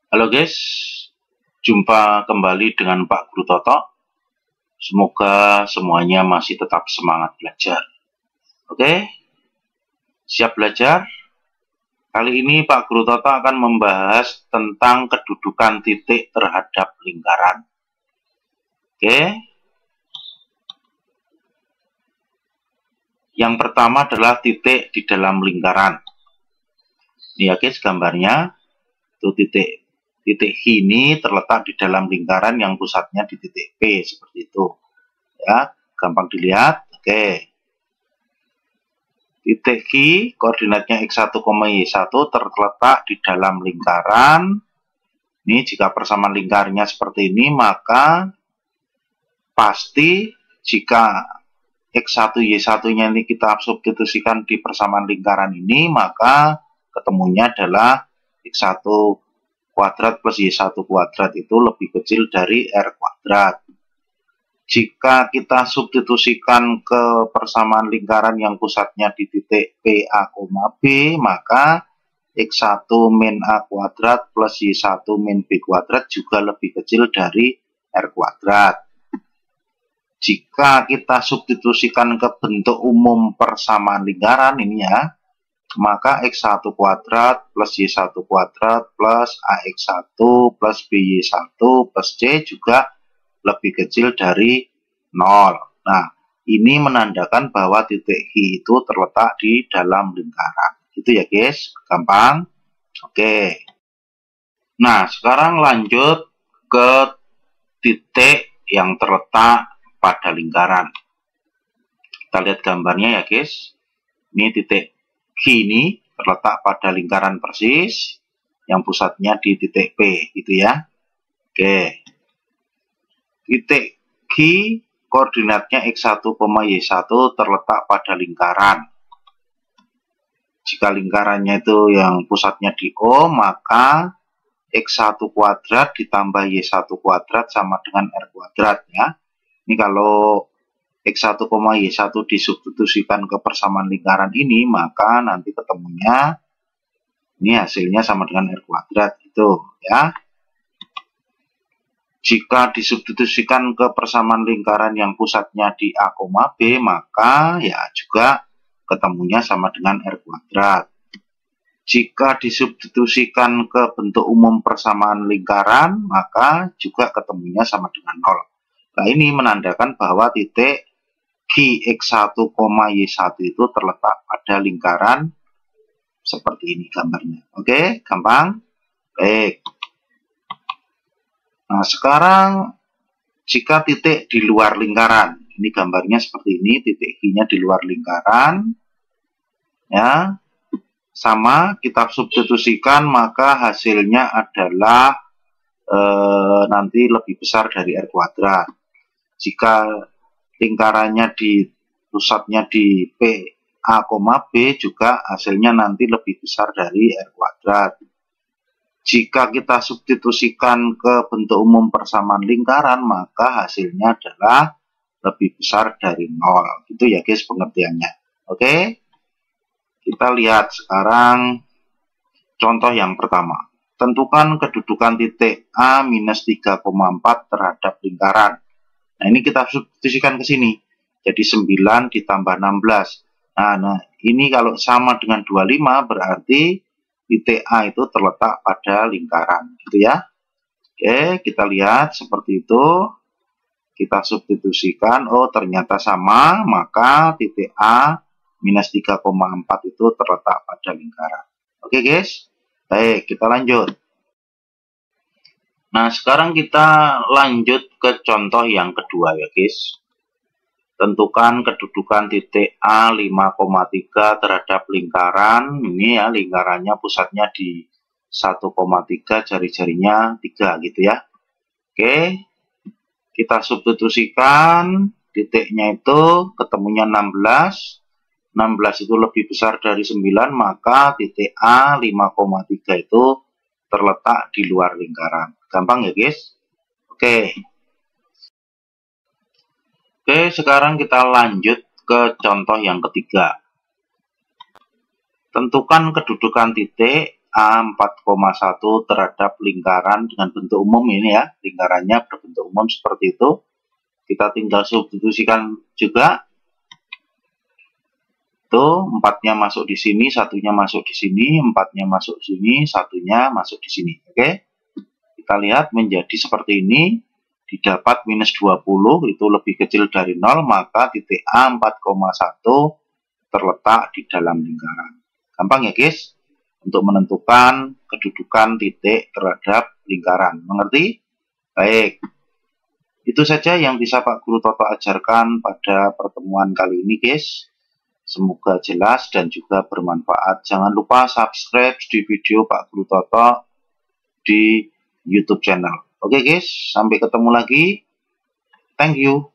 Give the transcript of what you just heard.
Halo guys, jumpa kembali dengan Pak Guru Toto. Semoga semuanya masih tetap semangat belajar. Oke, siap belajar? Kali ini Pak Guru Toto akan membahas tentang kedudukan titik terhadap lingkaran. Oke, yang pertama adalah titik di dalam lingkaran. Ini ya guys gambarnya, itu titik H ini terletak di dalam lingkaran yang pusatnya di titik P, seperti itu. Ya, gampang dilihat. Oke. Titik Q, koordinatnya X1, Y1 terletak di dalam lingkaran. Ini jika persamaan lingkarnya seperti ini, maka pasti jika X1, Y1-nya ini kita substitusikan di persamaan lingkaran ini, maka ketemunya adalah X1 kuadrat plus Y1 kuadrat itu lebih kecil dari R kuadrat. Jika kita substitusikan ke persamaan lingkaran yang pusatnya di titik PA, B, maka X1 min A kuadrat plus Y1 min B kuadrat juga lebih kecil dari R kuadrat. Jika kita substitusikan ke bentuk umum persamaan lingkaran ini ya, maka X1 kuadrat plus Y1 kuadrat plus AX1 plus BY1 plus C juga lebih kecil dari 0. Nah, ini menandakan bahwa titik H itu terletak di dalam lingkaran. Itu ya guys, gampang. Oke. Nah, sekarang lanjut ke titik yang terletak pada lingkaran. Kita lihat gambarnya ya guys. Ini titik H ini terletak pada lingkaran persis, yang pusatnya di titik P, gitu ya. Oke. Titik Q koordinatnya X1, Y1 terletak pada lingkaran. Jika lingkarannya itu yang pusatnya di O, maka X1 kuadrat ditambah Y1 kuadrat sama dengan R kuadrat ya. Ini kalau X1, Y1 disubstitusikan ke persamaan lingkaran ini, maka nanti ketemunya ini hasilnya sama dengan R kuadrat gitu ya. Jika disubstitusikan ke persamaan lingkaran yang pusatnya di A, B, maka ya juga ketemunya sama dengan R kuadrat. Jika disubstitusikan ke bentuk umum persamaan lingkaran, maka juga ketemunya sama dengan 0. Nah, ini menandakan bahwa titik X1, Y1 itu terletak pada lingkaran seperti ini gambarnya. Oke, gampang? Baik. Nah, sekarang jika titik di luar lingkaran, ini gambarnya seperti ini, titik Q-nya di luar lingkaran, ya, sama kita substitusikan, maka hasilnya adalah nanti lebih besar dari R kuadrat. Jika lingkarannya di pusatnya di PA, B, juga hasilnya nanti lebih besar dari R kuadrat. Jika kita substitusikan ke bentuk umum persamaan lingkaran, maka hasilnya adalah lebih besar dari 0. Gitu ya guys pengertiannya. Oke? Kita lihat sekarang contoh yang pertama. Tentukan kedudukan titik A minus 3,4 terhadap lingkaran. Nah, ini kita substitusikan ke sini. Jadi 9 ditambah 16. Nah, ini kalau sama dengan 25 berarti titik A itu terletak pada lingkaran, gitu ya. Oke, kita lihat seperti itu. Kita substitusikan, oh ternyata sama, maka titik A minus 3,4 itu terletak pada lingkaran. Oke guys, baik, kita lanjut. Nah, sekarang kita lanjut ke contoh yang kedua ya guys. Tentukan kedudukan titik A 5,3 terhadap lingkaran. Ini ya, lingkarannya pusatnya di 1,3, jari-jarinya 3 gitu ya. Oke, kita substitusikan, titiknya itu ketemunya 16. 16 itu lebih besar dari 9, maka titik A 5,3 itu terletak di luar lingkaran. Gampang ya guys? Oke. Oke, sekarang kita lanjut ke contoh yang ketiga. Tentukan kedudukan titik A 4,1 terhadap lingkaran dengan bentuk umum ini ya, lingkarannya berbentuk umum seperti itu. Kita tinggal substitusikan juga. Tuh, 4-nya masuk di sini, 1-nya masuk di sini, 4-nya masuk di sini, 1-nya masuk di sini. Oke. Kita lihat menjadi seperti ini. Didapat minus 20 itu lebih kecil dari 0, maka titik A 4,1 terletak di dalam lingkaran. Gampang ya guys, untuk menentukan kedudukan titik terhadap lingkaran. Mengerti? Baik. Itu saja yang bisa Pak Guru Toto ajarkan pada pertemuan kali ini guys. Semoga jelas dan juga bermanfaat. Jangan lupa subscribe di video Pak Guru Toto di YouTube channel. Oke guys, sampai ketemu lagi. Thank you.